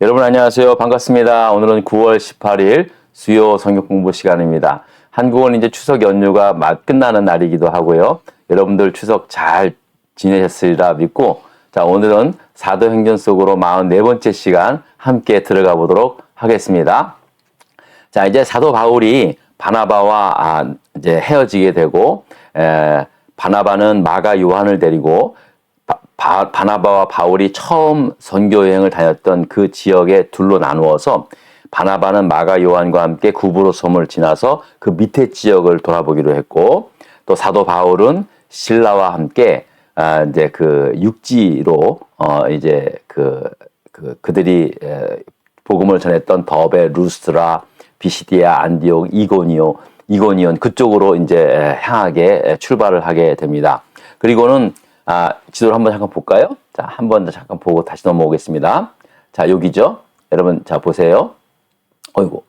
여러분 안녕하세요. 반갑습니다. 오늘은 9월 18일 수요 성경 공부 시간입니다. 한국은 이제 추석 연휴가 막 끝나는 날이기도 하고요. 여러분들 추석 잘 지내셨으리라 믿고, 자, 오늘은 사도행전 속으로 44번째 시간 함께 들어가 보도록 하겠습니다. 자, 이제 사도 바울이 바나바와 이제 헤어지게 되고, 바나바는 마가 요한을 데리고 바나바와 바울이 처음 선교 여행을 다녔던 그 지역에 둘로 나누어서 바나바는 마가 요한과 함께 구브로 섬을 지나서 그 밑에 지역을 돌아보기로 했고, 또 사도 바울은 실라와 함께 이제 그 육지로 이제 그들이 복음을 전했던 더베, 루스트라, 비시디아, 안디옥, 이고니온 그쪽으로 이제 향하게 출발을 하게 됩니다. 그리고는 지도를 한번 잠깐 볼까요? 자, 한번 잠깐 보고 다시 넘어오겠습니다. 자, 여기죠. 여러분, 자, 보세요. 어이구.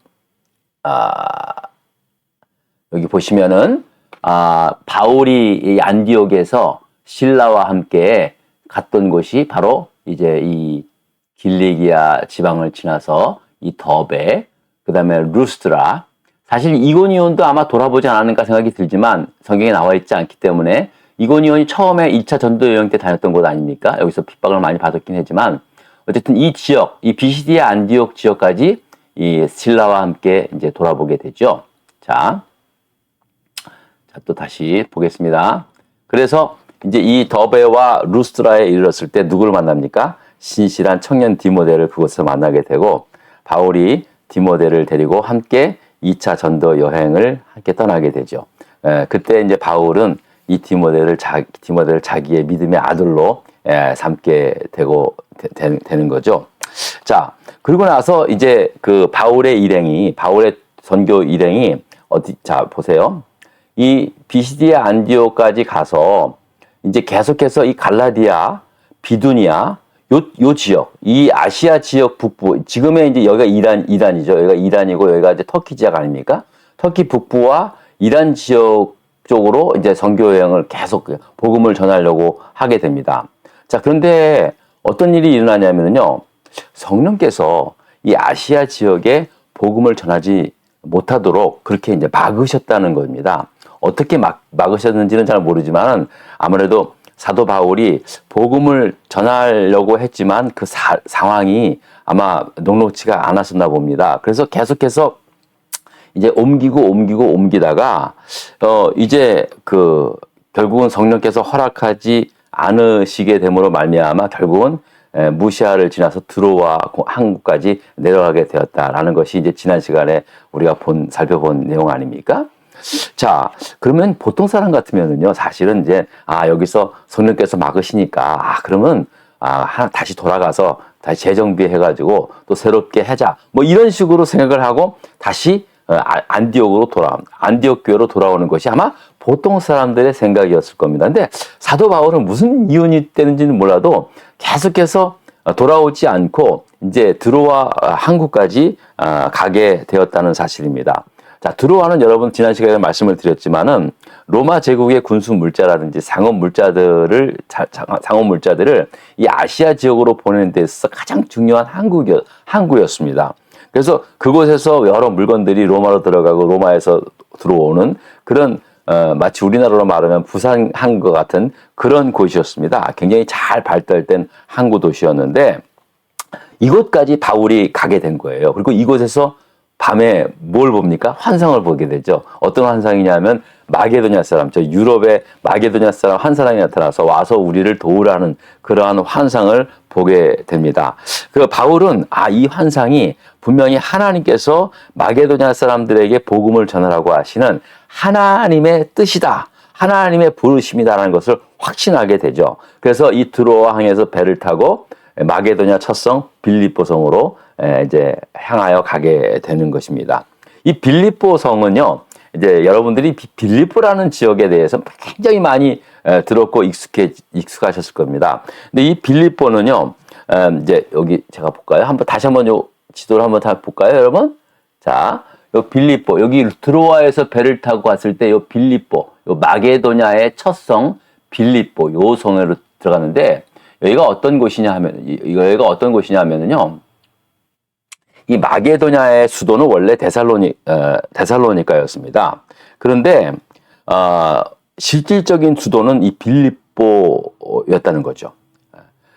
여기 보시면은, 바울이 이 안디옥에서 신라와 함께 갔던 곳이 바로 이제 이 길리기아 지방을 지나서 이 더베, 그 다음에 루스트라, 사실 이고니온도 아마 돌아보지 않았는가 생각이 들지만 성경에 나와 있지 않기 때문에 이고니온이 처음에 1차 전도 여행 때 다녔던 곳 아닙니까? 여기서 핍박을 많이 받았긴 하지만 어쨌든 이 지역, 이 비시디아 안디옥 지역까지 이 신라와 함께 이제 돌아보게 되죠. 자, 또 다시 보겠습니다. 그래서 이제 이 더베와 루스트라에 이르렀을 때 누구를 만납니까? 신실한 청년 디모데를 그곳에서 만나게 되고, 바울이 디모데를 데리고 함께 2차 전도 여행을 함께 떠나게 되죠. 그때 이제 바울은 이 디모데를 자기의 믿음의 아들로 삼게 되는 거죠. 자, 그리고 나서 이제 그 바울의 선교 일행이 자, 보세요. 이 비시디아 안디오까지 가서 이제 계속해서 이 갈라디아, 비두니아, 요 지역, 이 아시아 지역 북부, 지금의 이제 여기가 이란이죠. 여기가 이란이고 여기가 이제 터키 지역 아닙니까? 터키 북부와 이란 지역 쪽으로 이제 선교 여행을 계속 복음을 전하려고 하게 됩니다. 자, 그런데 어떤 일이 일어나냐면요. 성령께서 이 아시아 지역에 복음을 전하지 못하도록 그렇게 이제 막으셨다는 겁니다. 어떻게 막으셨는지는 잘 모르지만 아무래도 사도 바울이 복음을 전하려고 했지만 그 상황이 아마 녹록지가 않았었나 봅니다. 그래서 계속해서 이제 옮기다가 이제 결국은 성령께서 허락하지 않으시게 됨으로 말미암아 결국은 무시아를 지나서 드로아 항구까지 내려가게 되었다라는 것이 이제 지난 시간에 우리가 살펴본 내용 아닙니까? 자, 그러면 보통 사람 같으면은요, 사실은 이제, 여기서 성령께서 막으시니까, 그러면, 다시 돌아가서, 다시 재정비해가지고, 또 새롭게 하자. 뭐 이런 식으로 생각을 하고, 다시, 안디옥 교회로 돌아오는 것이 아마 보통 사람들의 생각이었을 겁니다. 근데 사도 바울은 무슨 이유이 때는지는 몰라도 계속해서 돌아오지 않고, 이제 드로아 항구까지 가게 되었다는 사실입니다. 자, 드로아는 여러분 지난 시간에 말씀을 드렸지만은 로마 제국의 군수 물자라든지 상업 물자들을 이 아시아 지역으로 보내는 데 있어서 가장 중요한 항구였습니다. 그래서 그곳에서 여러 물건들이 로마로 들어가고 로마에서 들어오는 그런 마치 우리나라로 말하면 부산 항구 같은 그런 곳이었습니다. 굉장히 잘 발달된 항구 도시였는데 이곳까지 바울이 가게 된 거예요. 그리고 이곳에서 밤에 뭘 봅니까? 환상을 보게 되죠. 어떤 환상이냐면 마게도냐 사람, 저 유럽의 마게도냐 사람 한 사람이 나타나서 와서 우리를 도우라는 그러한 환상을 보게 됩니다. 그 바울은 이 환상이 분명히 하나님께서 마게도냐 사람들에게 복음을 전하라고 하시는 하나님의 뜻이다. 하나님의 부르심이다라는 것을 확신하게 되죠. 그래서 이 드로아 항에서 배를 타고 마게도냐 첫성 빌립보 성으로 이제 향하여 가게 되는 것입니다. 이 빌립보 성은요, 이제 여러분들이 빌립보라는 지역에 대해서 굉장히 많이 들었고 익숙하셨을 겁니다. 근데 이 빌립보는요, 이제 여기 제가 볼까요? 다시 한번 요 지도를 한번 다 볼까요, 여러분? 자, 요 빌립보, 여기 드로아에서 배를 타고 갔을 때 요 빌립보, 요 마게도냐의 첫성 빌립보, 요 성으로 들어갔는데 여기가 어떤 곳이냐 하면은요, 이 마게도냐의 수도는 원래 데살로니카였습니다. 그런데 실질적인 수도는 이 빌립보였다는 거죠.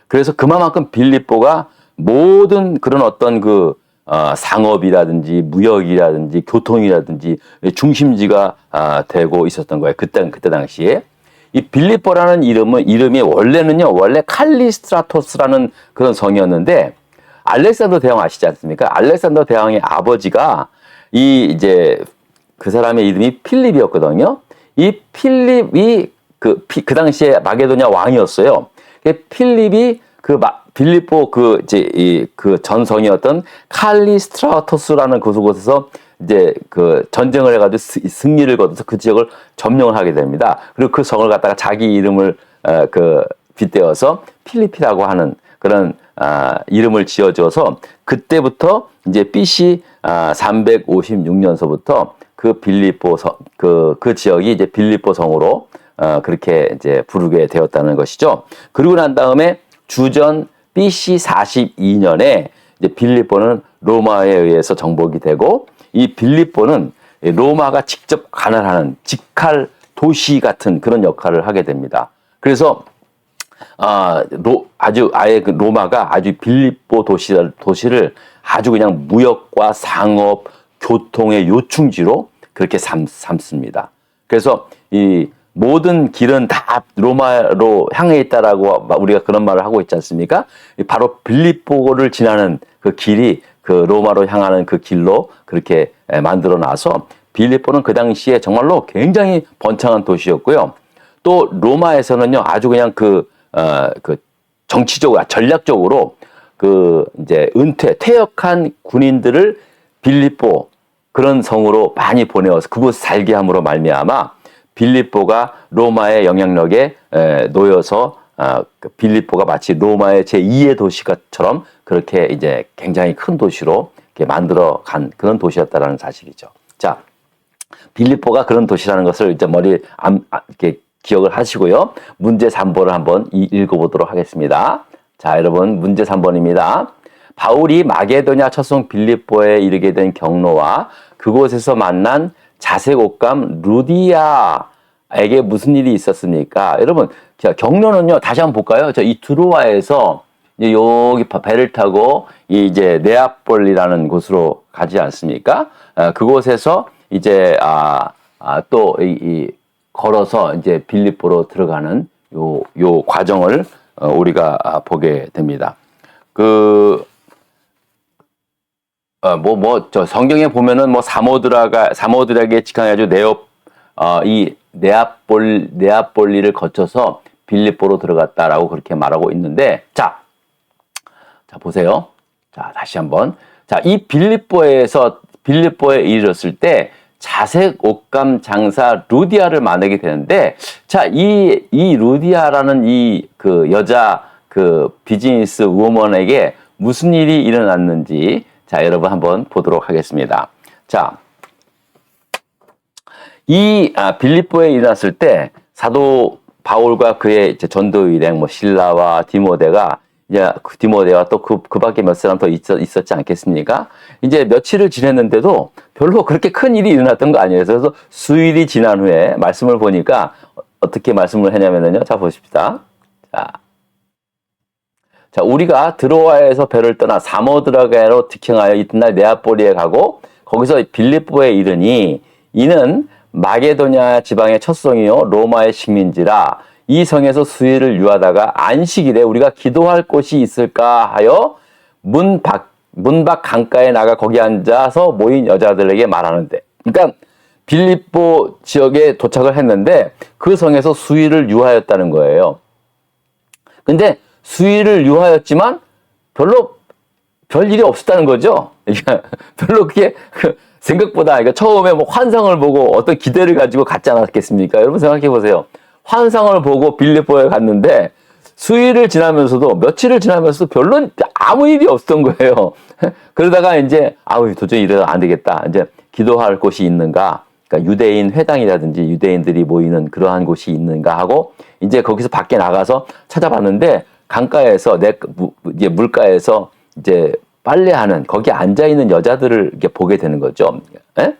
그래서 그만큼 빌립보가 모든 그런 어떤 상업이라든지 무역이라든지 교통이라든지 중심지가 되고 있었던 거예요. 그때 당시에. 이 빌립보라는 이름이 원래 칼리스트라토스라는 그런 성이었는데, 알렉산더 대왕 아시지 않습니까? 알렉산더 대왕의 아버지가 이제 그 사람의 이름이 필립이었거든요. 이 필립이 그 당시에 마게도냐 왕이었어요. 필립이 빌립보 그 전성이었던 칼리스트라토스라는 그곳에서 이제 그 전쟁을 해가지고 승리를 거둬서 그 지역을 점령을 하게 됩니다. 그리고 그 성을 갖다가 자기 이름을 빗대어서 필리피라고 하는 그런 이름을 지어줘서, 그때부터 이제 BC 356년서부터 그 빌립보 그 지역이 이제 빌립보 성으로 그렇게 이제 부르게 되었다는 것이죠. 그리고 난 다음에 주전 BC 42년에 이제 빌립보는 로마에 의해서 정복이 되고, 이 빌립보는 로마가 직접 관할하는 직할 도시 같은 그런 역할을 하게 됩니다. 그래서 아예 로마가 아주 빌립보 도시를 아주 그냥 무역과 상업, 교통의 요충지로 그렇게 삼습니다. 그래서 이 모든 길은 다 로마로 향해 있다라고 우리가 그런 말을 하고 있지 않습니까? 바로 빌립보를 지나는 그 길이 그 로마로 향하는 그 길로 그렇게 만들어 놔서, 빌립보는 그 당시에 정말로 굉장히 번창한 도시였고요. 또 로마에서는요, 아주 그냥 정치적으로, 전략적으로 이제 퇴역한 군인들을 빌립보 그런 성으로 많이 보내어서 그곳 살게 함으로 말미암아 빌립보가 로마의 영향력에 놓여서 빌립보가 마치 로마의 제2의 도시처럼 그렇게 이제 굉장히 큰 도시로 이렇게 만들어 간 그런 도시였다라는 사실이죠. 자, 빌립보가 그런 도시라는 것을 이제 이렇게 기억을 하시고요. 문제 3번을 한번 읽어보도록 하겠습니다. 자, 여러분, 문제 3번입니다. 바울이 마게도냐 첫성 빌립보에 이르게 된 경로와 그곳에서 만난 자색 옷감 루디아에게 무슨 일이 있었습니까? 여러분, 경로는요, 다시 한번 볼까요? 이 트로아에서 여기 배를 타고 이제 네아폴리라는 곳으로 가지 않습니까? 그곳에서 이제 또 걸어서 이제 빌립보로 들어가는 요 과정을 우리가 보게 됩니다. 성경에 보면은 사모드라게 직항해가지고 이 네아폴리를 거쳐서 빌립보로 들어갔다라고 그렇게 말하고 있는데, 자, 보세요. 자, 다시 한번. 자, 이 빌립보에 이르렀을 때 자색 옷감 장사 루디아를 만나게 되는데, 자, 이 루디아라는 여자 비즈니스 우먼에게 무슨 일이 일어났는지, 자, 여러분 한번 보도록 하겠습니다. 자, 빌립보에 일어났을 때 사도 바울과 그의 이제 전도 일행 실라와 디모데가 디모데와 또 그밖에 몇 사람 더 있었지 않겠습니까? 이제 며칠을 지냈는데도 별로 그렇게 큰 일이 일어났던 거 아니에요. 그래서 수일이 지난 후에 말씀을 보니까 어떻게 말씀을 했냐면요. 자, 보십시다. 자, 우리가 드로아에서 배를 떠나 사모드라게로 직행하여 이튿날 네아폴리에 가고 거기서 빌립보에 이르니, 이는 마게도냐 지방의 첫 성이요 로마의 식민지라. 이 성에서 수일을 유하다가 안식일에 우리가 기도할 곳이 있을까 하여 문 밖 강가에 나가 거기 앉아서 모인 여자들에게 말하는데, 그러니까 빌립보 지역에 도착을 했는데 그 성에서 수일을 유하였다는 거예요. 근데 수일을 유하였지만 별 일이 없었다는 거죠. 별로 그게 생각보다, 그러니까 처음에 환상을 보고 어떤 기대를 가지고 갔지 않았겠습니까? 여러분 생각해 보세요. 환상을 보고 빌립보에 갔는데 수일을 지나면서도, 며칠을 지나면서도 별로 아무 일이 없었던 거예요. 그러다가 이제 도저히 이래서 안 되겠다. 이제 기도할 곳이 있는가? 그러니까 유대인 회당이라든지 유대인들이 모이는 그러한 곳이 있는가 하고 이제 거기서 밖에 나가서 찾아봤는데, 강가에서 물가에서 이제 빨래하는 거기에 앉아 있는 여자들을 이렇게 보게 되는 거죠. 예?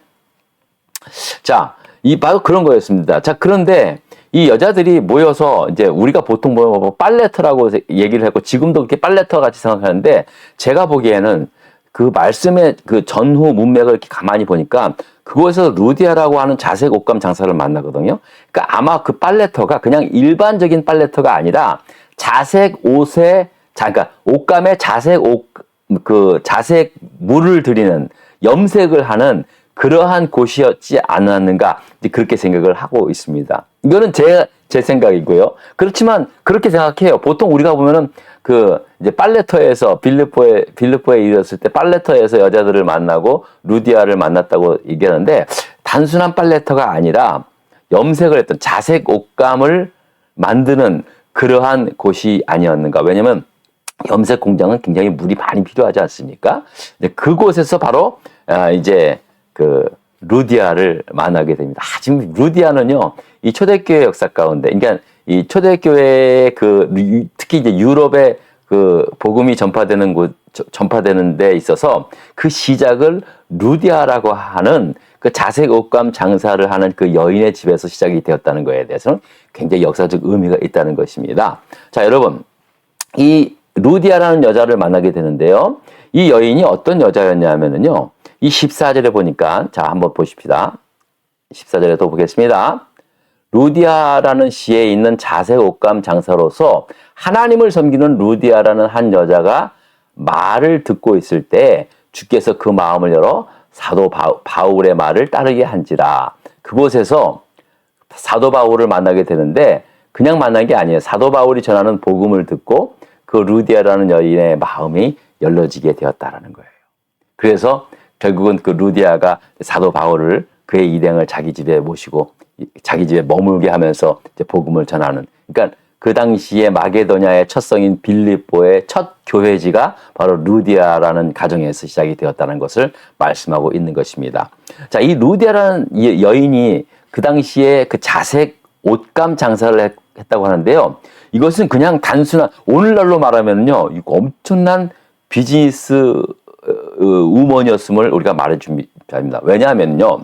자, 바로 그런 거였습니다. 자, 그런데 이 여자들이 모여서 이제 우리가 보통 뭐 빨래터라고 얘기를 했고 지금도 그렇게 빨래터 같이 생각하는데 제가 보기에는 그 말씀의 그 전후 문맥을 이렇게 가만히 보니까 그곳에서 루디아라고 하는 자색 옷감 장사를 만나거든요. 그러니까 아마 그 빨래터가 그냥 일반적인 빨래터가 아니라 자색 옷에 그러니까 옷감에 자색 물을 들이는 염색을 하는 그러한 곳이었지 않았는가 그렇게 생각을 하고 있습니다. 이거는 제 생각이고요. 그렇지만 그렇게 생각해요. 보통 우리가 보면은 그 이제 빨래터에서 빌립보에 이르렀을 때 빨래터에서 여자들을 만나고 루디아를 만났다고 얘기하는데 단순한 빨래터가 아니라 염색을 했던 자색 옷감을 만드는 그러한 곳이 아니었는가. 왜냐면 염색 공장은 굉장히 물이 많이 필요하지 않습니까? 그곳에서 바로 이제 그 루디아를 만나게 됩니다. 지금 루디아는요, 이 초대교회 역사 가운데, 그러니까 이 초대교회의 특히 이제 유럽의 그 복음이 전파되는 데 있어서 그 시작을 루디아라고 하는 그 자색 옷감 장사를 하는 그 여인의 집에서 시작이 되었다는 거에 대해서는 굉장히 역사적 의미가 있다는 것입니다. 자, 여러분, 이 루디아라는 여자를 만나게 되는데요. 이 여인이 어떤 여자였냐면요. 이 14절에 보니까, 자, 한번 보십시다. 14절에 또 보겠습니다. 루디아라는 시에 있는 자색 옷감 장사로서 하나님을 섬기는 루디아라는 한 여자가 말을 듣고 있을 때 주께서 그 마음을 열어 사도 바울의 말을 따르게 한지라. 그곳에서 사도 바울을 만나게 되는데 그냥 만난 게 아니에요. 사도 바울이 전하는 복음을 듣고 그 루디아라는 여인의 마음이 열려지게 되었다라는 거예요. 그래서 결국은 그 루디아가 사도 바울을 그의 일행을 자기 집에 모시고 자기 집에 머물게 하면서 이제 복음을 전하는. 그러니까 그 당시에 마게도냐의 첫 성인 빌립보의 첫 교회지가 바로 루디아라는 가정에서 시작이 되었다는 것을 말씀하고 있는 것입니다. 자, 이 루디아라는 여인이 그 당시에 그 자색 옷감 장사를 했다고 하는데요. 이것은 그냥 단순한 오늘날로 말하면요, 엄청난 비즈니스 우먼이었음을 우리가 말해줍니다. 왜냐하면요,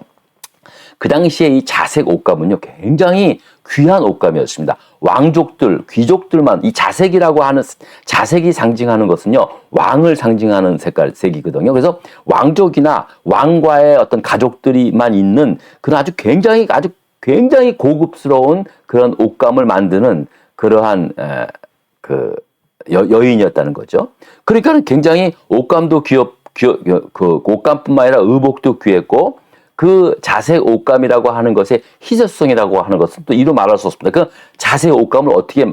그 당시에 이 자색 옷감은요, 굉장히 귀한 옷감이었습니다. 왕족들, 귀족들만, 이 자색이라고 하는, 자색이 상징하는 것은요, 왕을 상징하는 색이거든요. 그래서 왕족이나 왕과의 어떤 가족들이만 있는 그런 아주 굉장히 고급스러운 그런 옷감을 만드는 그러한, 여인이었다는 거죠. 그러니까 굉장히 옷감도 그 옷감뿐만 아니라 의복도 귀했고, 그 자색 옷감이라고 하는 것의 희소성이라고 하는 것은 또 이로 말할 수 없습니다. 그 자색 옷감을 어떻게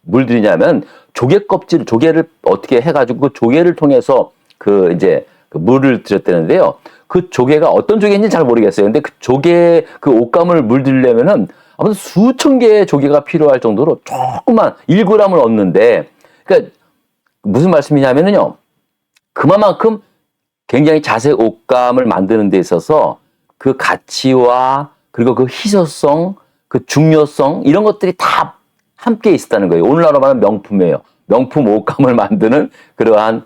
물들이냐면 조개를 어떻게 해가지고 그 조개를 통해서 이제 물을 들였다는데요. 그 조개가 어떤 조개인지 잘 모르겠어요. 근데 그 그 옷감을 물들려면은 아무튼 수천 개의 조개가 필요할 정도로 조그만 1g을 얻는데, 그러니까 무슨 말씀이냐면요. 그만큼 굉장히 자색 옷감을 만드는 데 있어서 그 가치와 그리고 그 희소성, 그 중요성 이런 것들이 다 함께 있었다는 거예요. 오늘날로 말하면 명품이에요. 명품 옷감을 만드는 그러한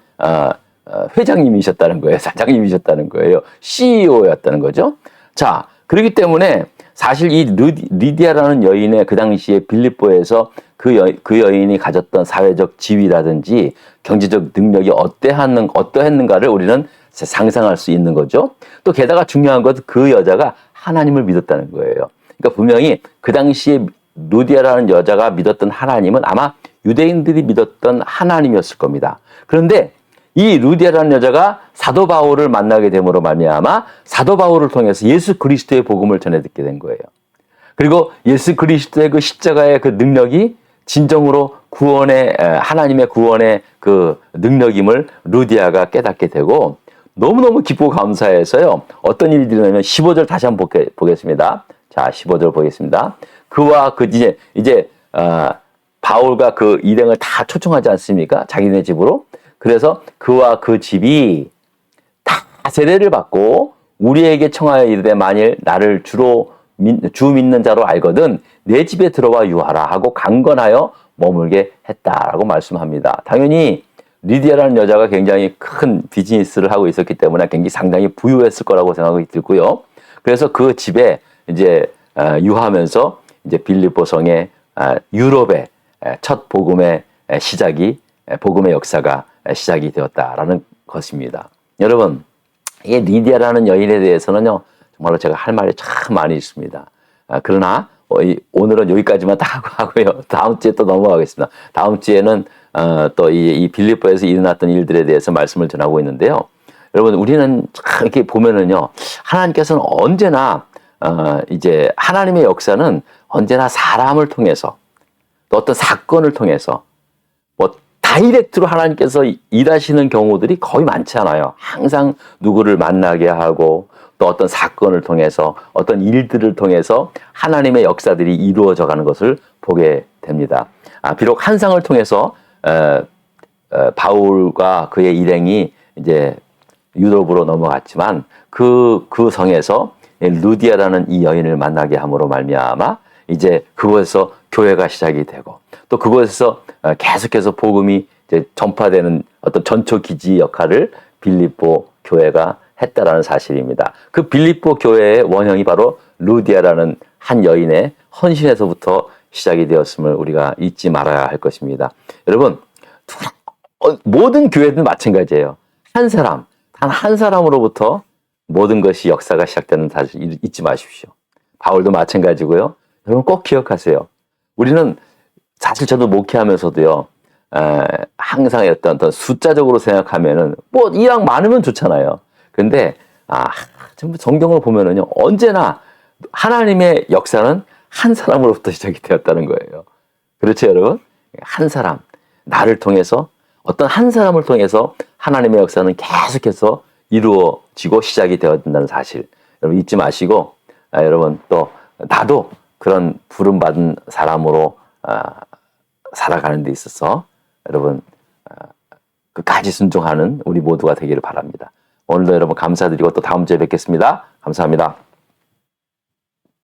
회장님이셨다는 거예요. 사장님이셨다는 거예요. CEO였다는 거죠. 자, 그렇기 때문에 사실 이 리디아라는 여인의 그 당시에 빌립보에서 그 여인이 가졌던 사회적 지위라든지 경제적 능력이 어떠했는가를 우리는 상상할 수 있는 거죠. 또 게다가 중요한 것은 그 여자가 하나님을 믿었다는 거예요. 그러니까 분명히 그 당시에 루디아라는 여자가 믿었던 하나님은 아마 유대인들이 믿었던 하나님이었을 겁니다. 그런데 이 루디아라는 여자가 사도 바울을 만나게 됨으로 말미암아 사도 바울을 통해서 예수 그리스도의 복음을 전해 듣게 된 거예요. 그리고 예수 그리스도의 그 십자가의 그 능력이 진정으로 하나님의 구원의 그 능력임을 루디아가 깨닫게 되고 너무너무 기쁘고 감사해서요. 어떤 일이 일어나면 15절 다시 한번 보겠습니다. 자, 15절 보겠습니다. 그와 이제 바울과 그 일행을 다 초청하지 않습니까? 자기네 집으로. 그래서 그와 그 집이 다 세례를 받고 우리에게 청하여 이르되 만일 나를 주 믿는 자로 알거든 내 집에 들어와 유하라 하고 강건하여 머물게 했다라고 말씀합니다. 당연히 리디아라는 여자가 굉장히 큰 비즈니스를 하고 있었기 때문에 굉장히 상당히 부유했을 거라고 생각이 들고요. 그래서 그 집에 이제 유하면서 이제 빌립보 성의 유럽의 첫 복음의 시작이 복음의 역사가 시작이 되었다라는 것입니다. 여러분, 이 리디아라는 여인에 대해서는요, 정말로 제가 할 말이 참 많이 있습니다. 그러나 오늘은 여기까지만 딱 하고요. 다음 주에 또 넘어가겠습니다. 다음 주에는 또 이 빌립보에서 일어났던 일들에 대해서 말씀을 전하고 있는데요. 여러분, 우리는 참 이렇게 보면은요, 하나님께서는 언제나 이제 하나님의 역사는 언제나 사람을 통해서 또 어떤 사건을 통해서 뭐 다이렉트로 하나님께서 일하시는 경우들이 거의 많지 않아요. 항상 누구를 만나게 하고 또 어떤 사건을 통해서 어떤 일들을 통해서 하나님의 역사들이 이루어져 가는 것을 보게 됩니다. 비록 한상을 통해서 바울과 그의 일행이 이제 유럽으로 넘어갔지만 그 성에서 루디아라는 이 여인을 만나게 함으로 말미암아 이제 그곳에서 교회가 시작이 되고 또 그곳에서 계속해서 복음이 이제 전파되는 어떤 전초 기지 역할을 빌립보 교회가 했다라는 사실입니다. 그 빌립보 교회의 원형이 바로 루디아라는 한 여인의 헌신에서부터 시작이 되었음을 우리가 잊지 말아야 할 것입니다. 여러분, 모든 교회든 마찬가지예요. 한 사람, 단 한 사람으로부터 모든 것이 역사가 시작되는 사실 잊지 마십시오. 바울도 마찬가지고요. 여러분 꼭 기억하세요. 우리는 사실 저도 목회하면서도요. 항상 어떤 숫자적으로 생각하면은 뭐 이랑 많으면 좋잖아요. 근데 전부 성경을 보면은요. 언제나 하나님의 역사는 한 사람으로부터 시작이 되었다는 거예요. 그렇죠, 여러분? 한 사람, 나를 통해서 어떤 한 사람을 통해서 하나님의 역사는 계속해서 이루어지고 시작이 되어진다는 사실. 여러분 잊지 마시고 여러분 또 나도 그런 부름받은 사람으로 살아가는 데 있어서 여러분 끝까지 순종하는 우리 모두가 되기를 바랍니다. 오늘도 여러분 감사드리고 또 다음 주에 뵙겠습니다. 감사합니다.